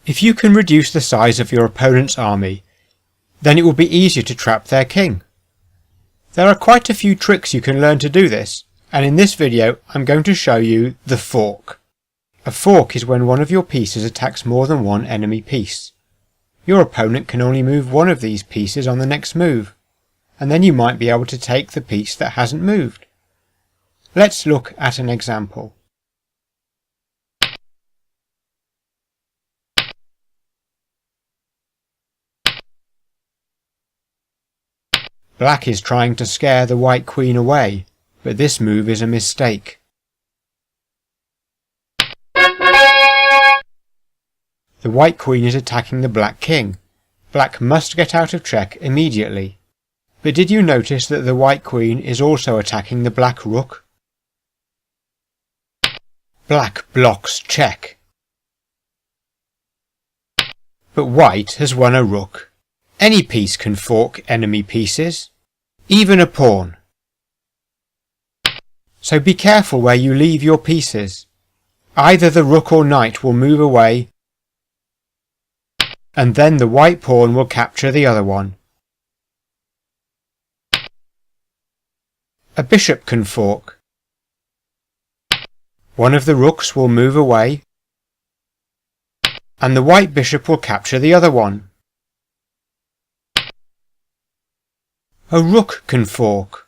If you can reduce the size of your opponent's army, then it will be easier to trap their king. There are quite a few tricks you can learn to do this, and in this video I'm going to show you the fork. A fork is when one of your pieces attacks more than one enemy piece. Your opponent can only move one of these pieces on the next move, and then you might be able to take the piece that hasn't moved. Let's look at an example. Black is trying to scare the white queen away, but this move is a mistake. The white queen is attacking the black king. Black must get out of check immediately. But did you notice that the white queen is also attacking the black rook? Black blocks check. But white has won a rook. Any piece can fork enemy pieces, even a pawn. So be careful where you leave your pieces. Either the rook or knight will move away, and then the white pawn will capture the other one. A bishop can fork. One of the rooks will move away, and the white bishop will capture the other one. A rook can fork.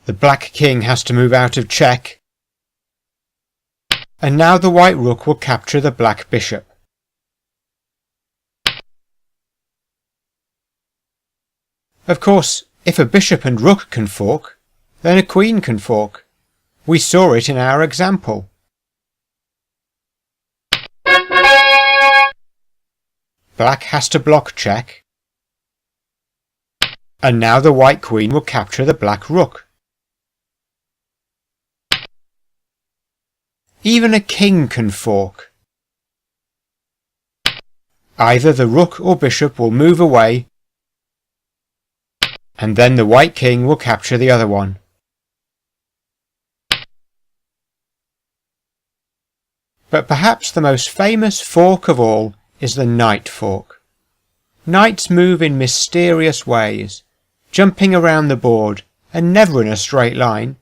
The black king has to move out of check, and now the white rook will capture the black bishop. Of course, if a bishop and rook can fork, then a queen can fork. We saw it in our example. Black has to block check, and now the white queen will capture the black rook. Even a king can fork. Either the rook or bishop will move away, and then the white king will capture the other one. But perhaps the most famous fork of all is the knight fork. Knights move in mysterious ways, jumping around the board and never in a straight line.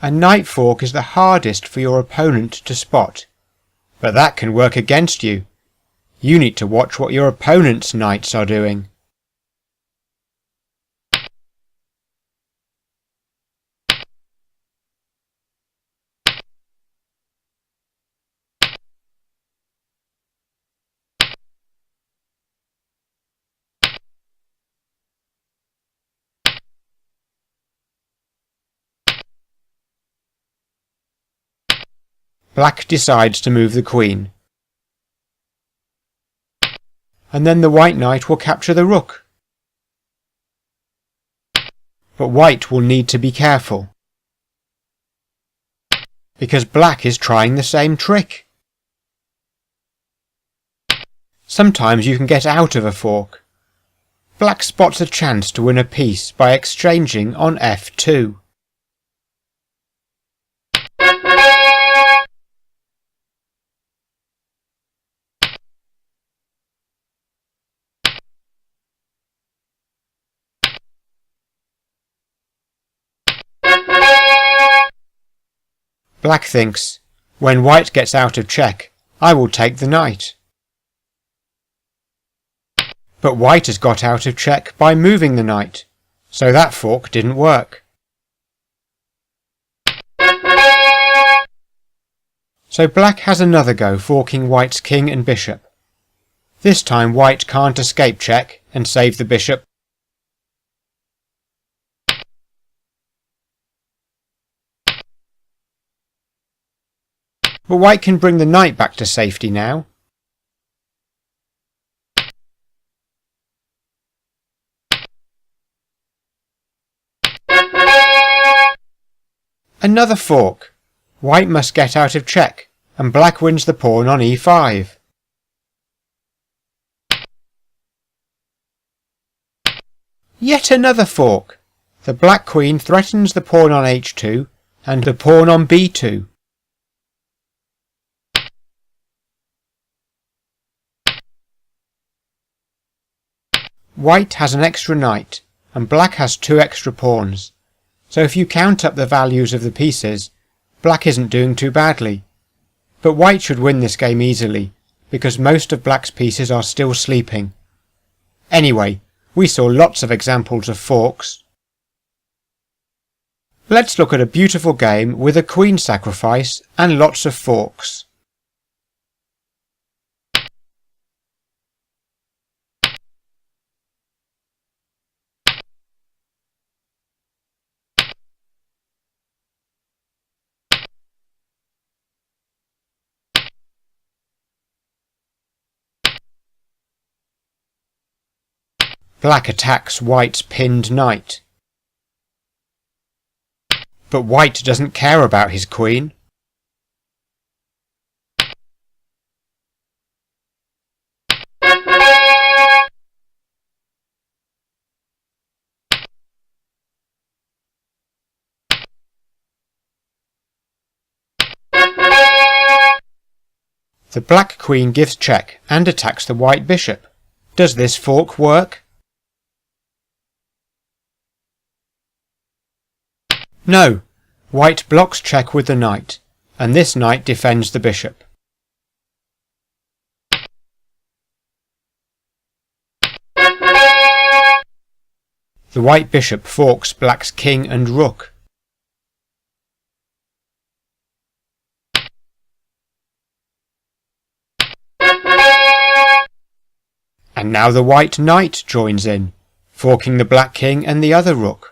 A knight fork is the hardest for your opponent to spot, but that can work against you. You need to watch what your opponent's knights are doing. Black decides to move the queen, and then the white knight will capture the rook. But white will need to be careful, because black is trying the same trick. Sometimes you can get out of a fork. Black spots a chance to win a piece by exchanging on f2. Black thinks, when white gets out of check, I will take the knight. But white has got out of check by moving the knight, so that fork didn't work. So black has another go forking white's king and bishop. This time white can't escape check and save the bishop. But white can bring the knight back to safety now. Another fork. White must get out of check, and black wins the pawn on e5. Yet another fork. The black queen threatens the pawn on h2 and the pawn on b2. White has an extra knight, and black has 2 extra pawns, so if you count up the values of the pieces, black isn't doing too badly. But white should win this game easily, because most of black's pieces are still sleeping. Anyway, we saw lots of examples of forks. Let's look at a beautiful game with a queen sacrifice and lots of forks. Black attacks white's pinned knight. But white doesn't care about his queen. The black queen gives check and attacks the white bishop. Does this fork work? No, white blocks check with the knight, and this knight defends the bishop. The white bishop forks black's king and rook. And now the white knight joins in, forking the black king and the other rook.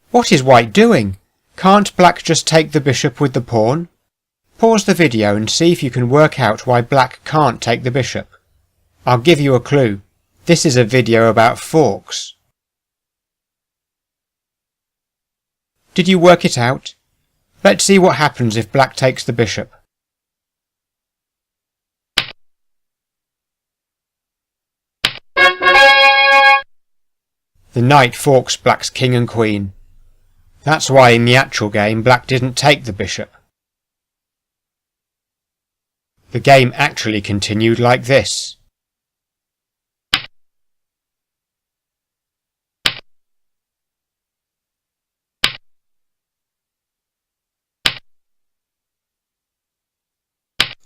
What is white doing? Can't black just take the bishop with the pawn? Pause the video and see if you can work out why black can't take the bishop. I'll give you a clue. This is a video about forks. Did you work it out? Let's see what happens if black takes the bishop. The knight forks black's king and queen. That's why in the actual game black didn't take the bishop. The game actually continued like this.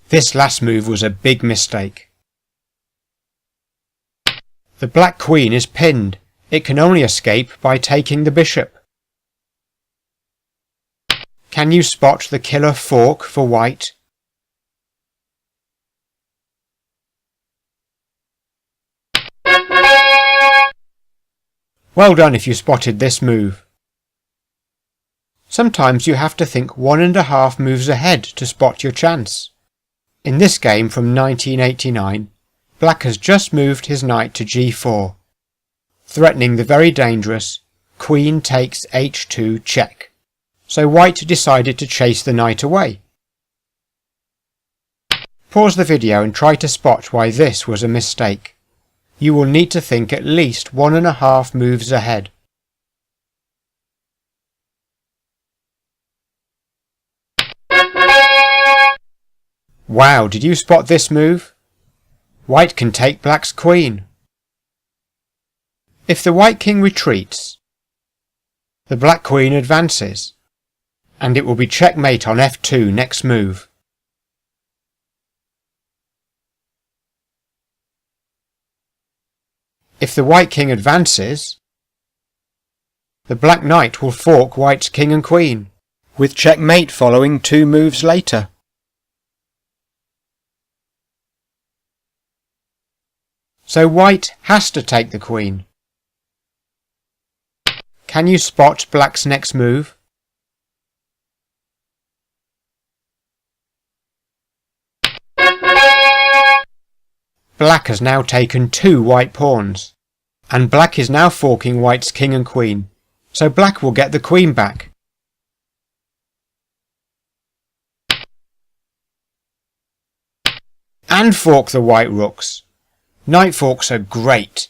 This last move was a big mistake. The black queen is pinned. It can only escape by taking the bishop. Can you spot the killer fork for white? Well done if you spotted this move. Sometimes you have to think 1.5 moves ahead to spot your chance. In this game from 1989, black has just moved his knight to g4, threatening the very dangerous queen takes h2 check. So white decided to chase the knight away. Pause the video and try to spot why this was a mistake. You will need to think at least 1.5 moves ahead. Wow, did you spot this move? White can take black's queen. If the white king retreats, the black queen advances, and it will be checkmate on f2 next move. If the white king advances, the black knight will fork white's king and queen, with checkmate following 2 moves later. So white has to take the queen. Can you spot black's next move? Black has now taken 2 white pawns, and black is now forking white's king and queen, so black will get the queen back. And fork the white rooks. Knight forks are great.